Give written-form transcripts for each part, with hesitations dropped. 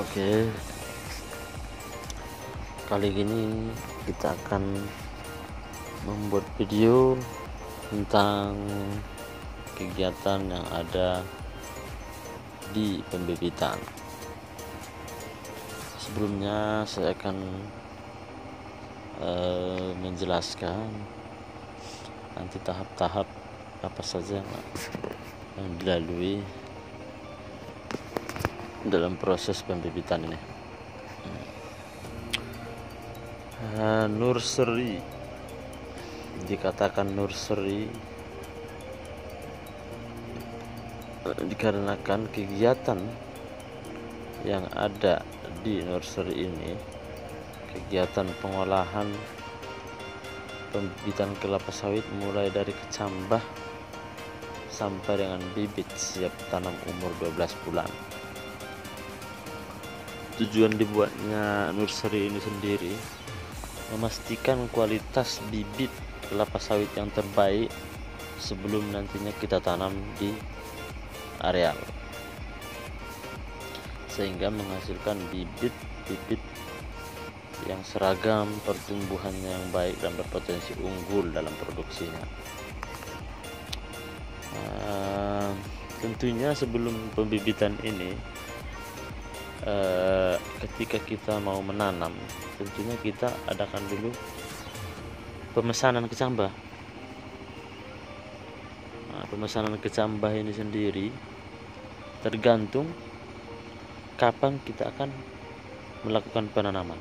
Oke, kali ini kita akan membuat video tentang kegiatan yang ada di pembibitan. Sebelumnya saya akan menjelaskan nanti tahap-tahap apa saja yang dilalui dalam proses pembibitan ini. Nursery, dikatakan nursery dikarenakan kegiatan yang ada di nursery ini, kegiatan pengolahan pembibitan kelapa sawit mulai dari kecambah sampai dengan bibit siap tanam umur 12 bulan. Tujuan dibuatnya nursery ini sendiri memastikan kualitas bibit kelapa sawit yang terbaik sebelum nantinya kita tanam di areal, sehingga menghasilkan bibit-bibit yang seragam, pertumbuhannya yang baik dan berpotensi unggul dalam produksinya. Tentunya sebelum pembibitan ini, ketika kita mau menanam, tentunya kita adakan dulu pemesanan kecambah. Pemesanan kecambah ini sendiri tergantung kapan kita akan melakukan penanaman.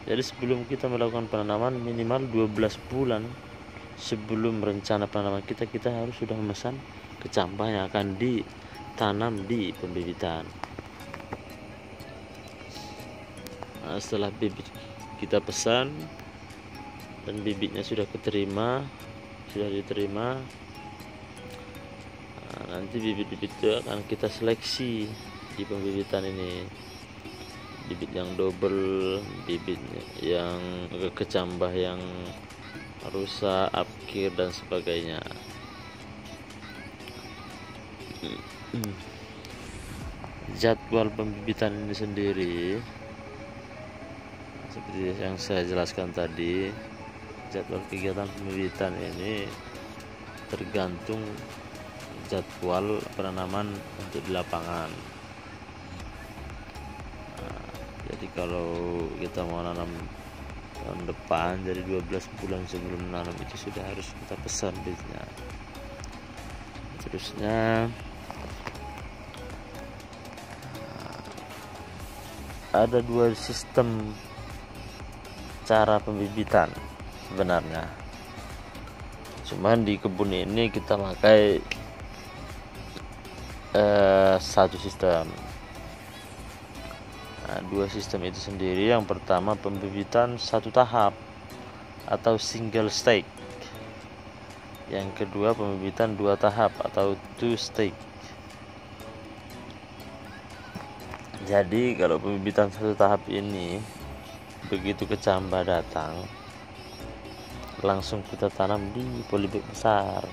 Jadi sebelum kita melakukan penanaman, minimal 12 bulan sebelum rencana penanaman kita harus sudah memesan kecambah yang akan ditanam di pembibitan. Setelah bibit kita pesan dan bibitnya sudah diterima, nanti bibit-bibit itu akan kita seleksi di pembibitan ini. Bibit yang double, bibit yang kecambah yang rusak, apkir dan sebagainya. Jadwal pembibitan ini sendiri seperti yang saya jelaskan tadi, jadwal kegiatan pembibitan ini tergantung jadwal penanaman untuk di lapangan. Jadi kalau kita mau nanam tahun depan, jadi 12 bulan sebelum menanam itu sudah harus kita pesan bibitnya. Terusnya ada dua sistem cara pembibitan sebenarnya, cuman di kebun ini kita pakai satu sistem. Dua sistem itu sendiri, yang pertama pembibitan satu tahap atau single stage, yang kedua pembibitan dua tahap atau two stage. Jadi kalau pembibitan satu tahap ini, begitu kecambah datang langsung kita tanam di polybag besar.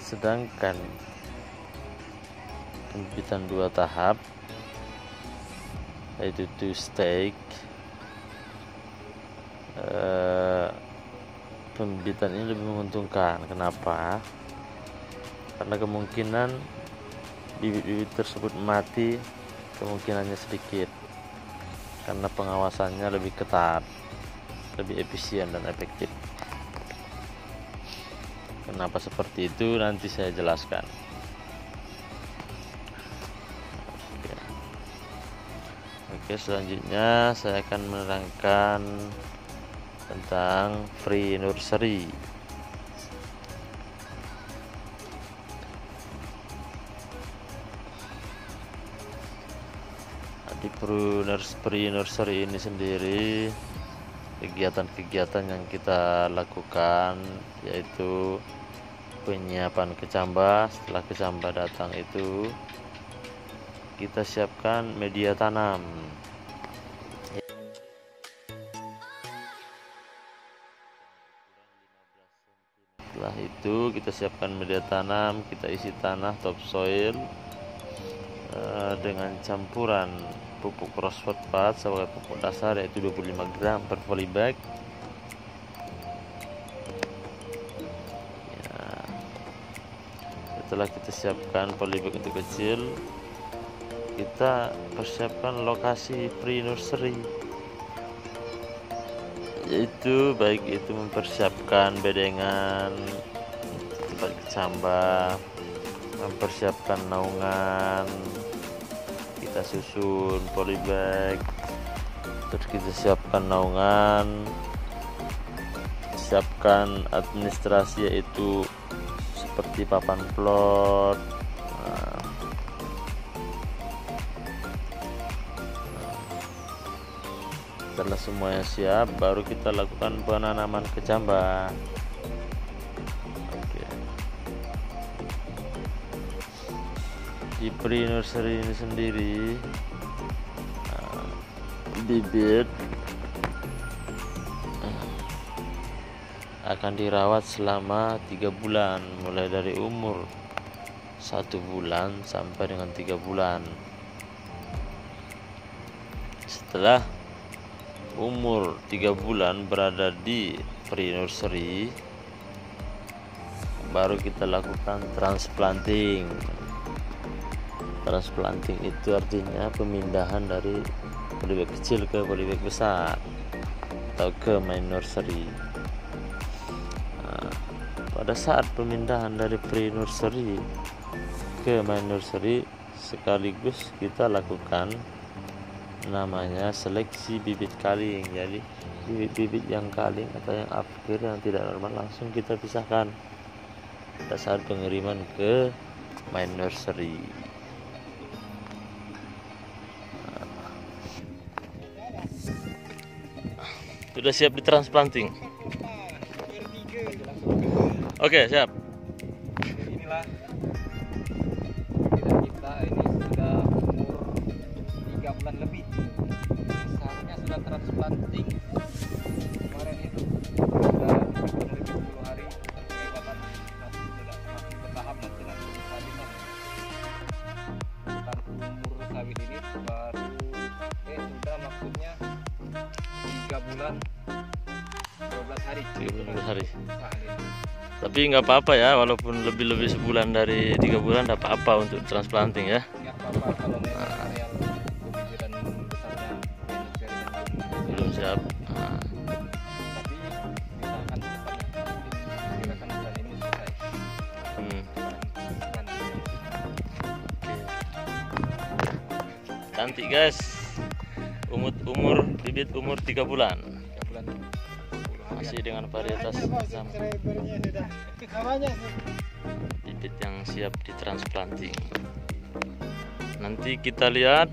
Sedangkan pembibitan dua tahap yaitu two stage, pembibitan ini lebih menguntungkan. Kenapa? Karena kemungkinan bibit-bibit tersebut mati kemungkinannya sedikit, karena pengawasannya lebih ketat, lebih efisien dan efektif. Kenapa seperti itu nanti saya jelaskan. Oke, selanjutnya saya akan menerangkan tentang free nursery. Di free nursery ini sendiri, kegiatan-kegiatan yang kita lakukan yaitu penyiapan kecambah. Setelah kecambah datang itu kita siapkan media tanam. Setelah itu kita siapkan media tanam, kita isi tanah topsoil dengan campuran pupuk fosfat sebagai pupuk dasar yaitu 25 gram per polybag. Ya, setelah kita siapkan polybag itu kecil, kita persiapkan lokasi pre-nursery, yaitu baik itu mempersiapkan bedengan, tempat kecambah, mempersiapkan naungan, kita susun polybag, terus kita siapkan naungan, siapkan administrasi yaitu seperti papan plot. Setelah semuanya siap, baru kita lakukan penanaman kecambah. Di pre-nursery ini sendiri, bibit akan dirawat selama 3 bulan, mulai dari umur 1 bulan sampai dengan 3 bulan. Setelah umur 3 bulan berada di pre-nursery, baru kita lakukan transplanting. Transplanting itu artinya pemindahan dari polybag kecil ke polybag besar atau ke main nursery. Pada saat pemindahan dari pre-nursery ke main nursery, sekaligus kita lakukan namanya seleksi bibit kaling. Jadi bibit-bibit yang kaling atau yang afkir yang tidak normal langsung kita pisahkan pada saat pengiriman ke main nursery. Sudah siap di transplanting? Oke, siap. Inilah kita ini sudah umur 3 bulan lebih. Seharusnya sudah transplanting. Kemarin itu sudah kurang lebih 10 hari. Bapak masih bertahap nanti sawitnya. Tentang umur sawit ini baru sudah maksudnya 3 bulan 12 hari. 12 hari. Tapi nggak apa-apa ya, walaupun lebih sebulan dari 3 bulan, nggak apa-apa untuk transplanting ya. Nggak apa-apa kalau memang area kebijiran besarnya belum siap. Tapi kita akan cepatnya bulan ini selesai. Cantik guys. Umur bibit umur 3 bulan. 3 bulan. Masih dengan varietas sama. Bibit yang siap ditransplanting. Nanti kita lihat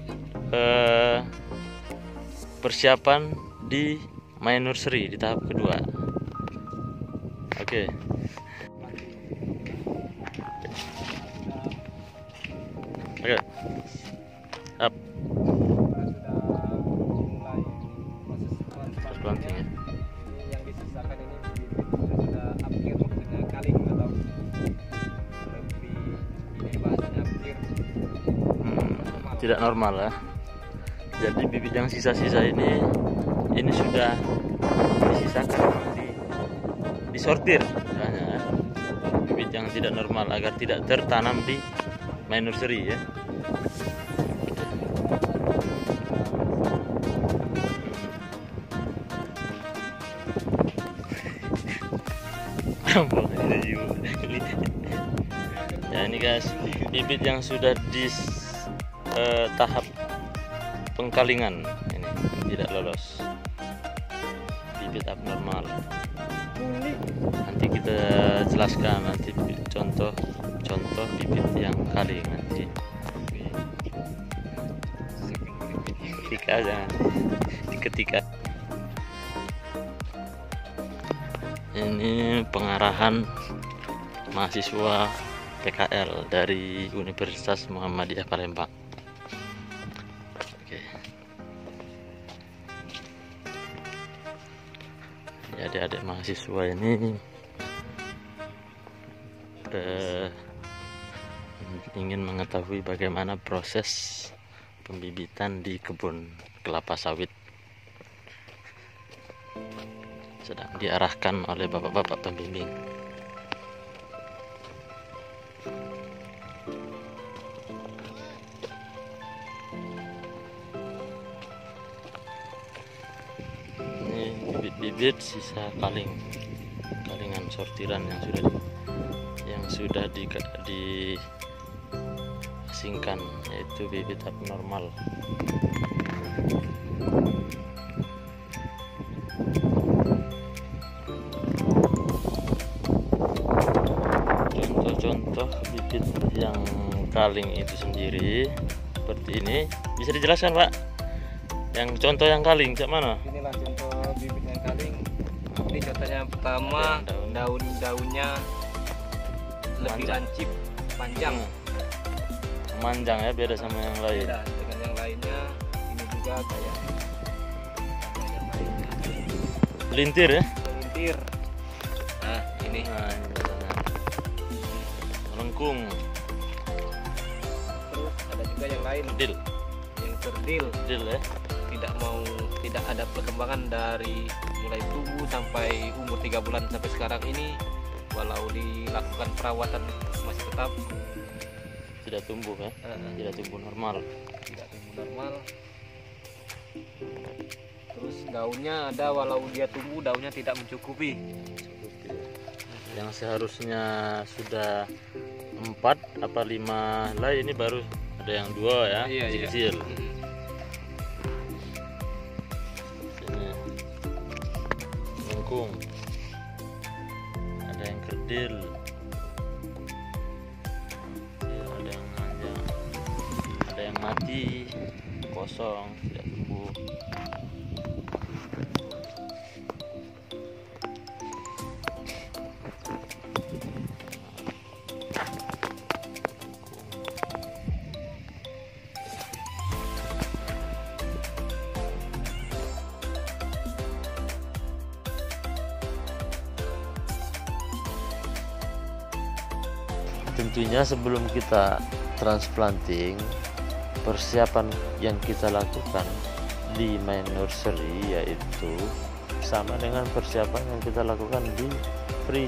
persiapan di main nursery di tahap kedua. Oke. Oke. Up. Sudah mulai proses Transplanting ya. yang disisakan ini sudah upgrade, maksudnya kaling atau lebih ini bahasanya upgrade. Tidak normal ya. Jadi bibit yang sisa-sisa ini sudah disisakan, disortir misalnya, bibit yang tidak normal agar tidak tertanam di main nursery ya. Ya ini guys, bibit yang sudah di tahap pengkalingan ini tidak lolos, bibit abnormal. Nanti kita jelaskan nanti contoh bibit yang kaling nanti. Ketika ini pengarahan mahasiswa PKL dari Universitas Muhammadiyah Palembang. Oke. Jadi adik mahasiswa ini ingin mengetahui bagaimana proses pembibitan di kebun kelapa sawit, sedang diarahkan oleh bapak-bapak pembimbing. Ini bibit-bibit sisa kalingan sortiran yang sudah diasingkan, yaitu bibit abnormal. Contoh bibit yang kaling itu sendiri seperti ini, bisa dijelaskan Pak? Yang contoh yang kaling cak mana? Inilah contoh bibit yang kaling. Ini contohnya yang pertama, daun-daunnya lebih lancip, panjang. Memanjang ya, beda sama yang lain. Beda dengan yang lainnya. Ini juga kayak yang lainnya. Melintir ya? Melintir. Nah, ini. Melengkung. Terus ada juga yang lain. Kerdil. Yang kerdil. Kerdil ya? Tidak ada perkembangan dari mulai tumbuh sampai umur 3 bulan sampai sekarang ini, walau dilakukan perawatan masih tetap tidak tumbuh ya? Tidak tumbuh normal. Tidak tumbuh normal. Terus daunnya ada, walau dia tumbuh daunnya tidak mencukupi. Yang seharusnya sudah 4 apa 5 lah, ini baru ada yang 2 ya, Iya. kecil. Sini melengkung, ada yang kerdil, ada yang panjang, ada yang mati, kosong, tidak tumbuh. Tentunya sebelum kita transplanting, persiapan yang kita lakukan di main nursery yaitu sama dengan persiapan yang kita lakukan di pre.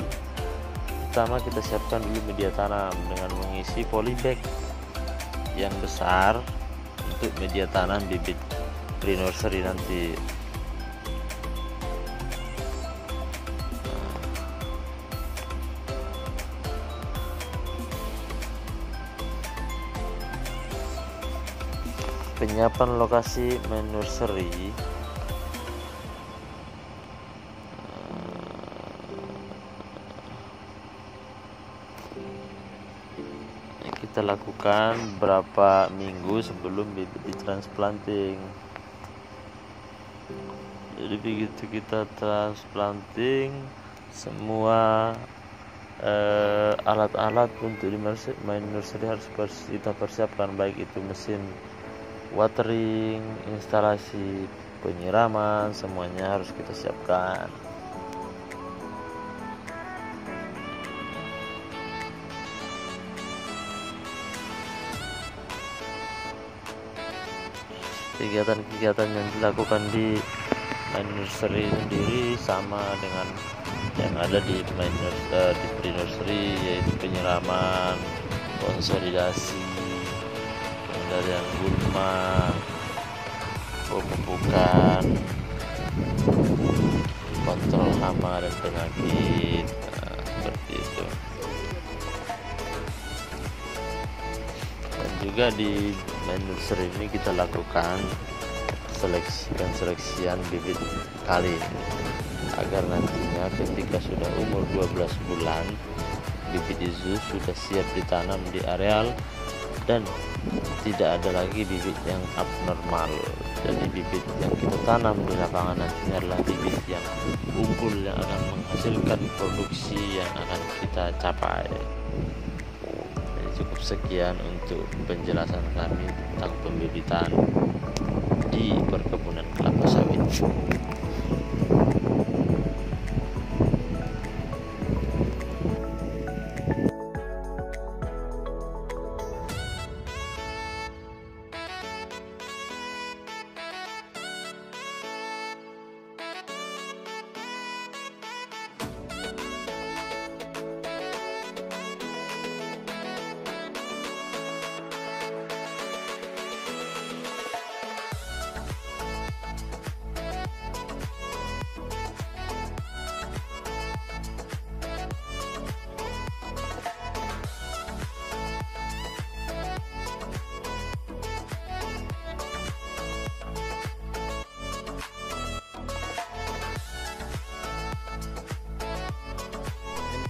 Pertama kita siapkan dulu media tanam dengan mengisi polybag yang besar untuk media tanam bibit pre nursery nanti. Penyiapan lokasi main nursery kita lakukan berapa minggu sebelum bibit ditransplanting. Jadi begitu kita transplanting, semua alat-alat untuk di main nursery harus kita persiapkan, baik itu mesin watering, instalasi penyiraman, semuanya harus kita siapkan. Kegiatan-kegiatan yang dilakukan di main nursery sendiri sama dengan yang ada di pre-nursery, yaitu penyiraman, konsolidasi, pengendalian gulma, pemupukan, kontrol hama dan penyakit, seperti itu. Dan juga di main nursery ini kita lakukan seleksian bibit kaling agar nantinya ketika sudah umur 12 bulan bibit itu sudah siap ditanam di areal dan tidak ada lagi bibit yang abnormal. Jadi bibit yang kita tanam di lapangan nantinya adalah bibit yang unggul, yang akan menghasilkan produksi yang akan kita capai. Jadi cukup sekian untuk penjelasan kami tentang pembibitan di perkebunan kelapa sawit.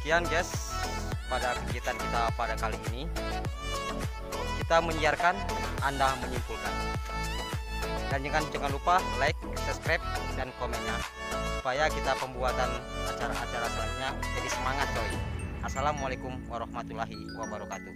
Sekian guys pada kegiatan kita pada kali ini. Kita menyiarkan, Anda menyimpulkan. Dan jangan lupa like, subscribe, dan komennya supaya kita pembuatan acara-acara selanjutnya jadi semangat coy. Assalamualaikum warahmatullahi wabarakatuh.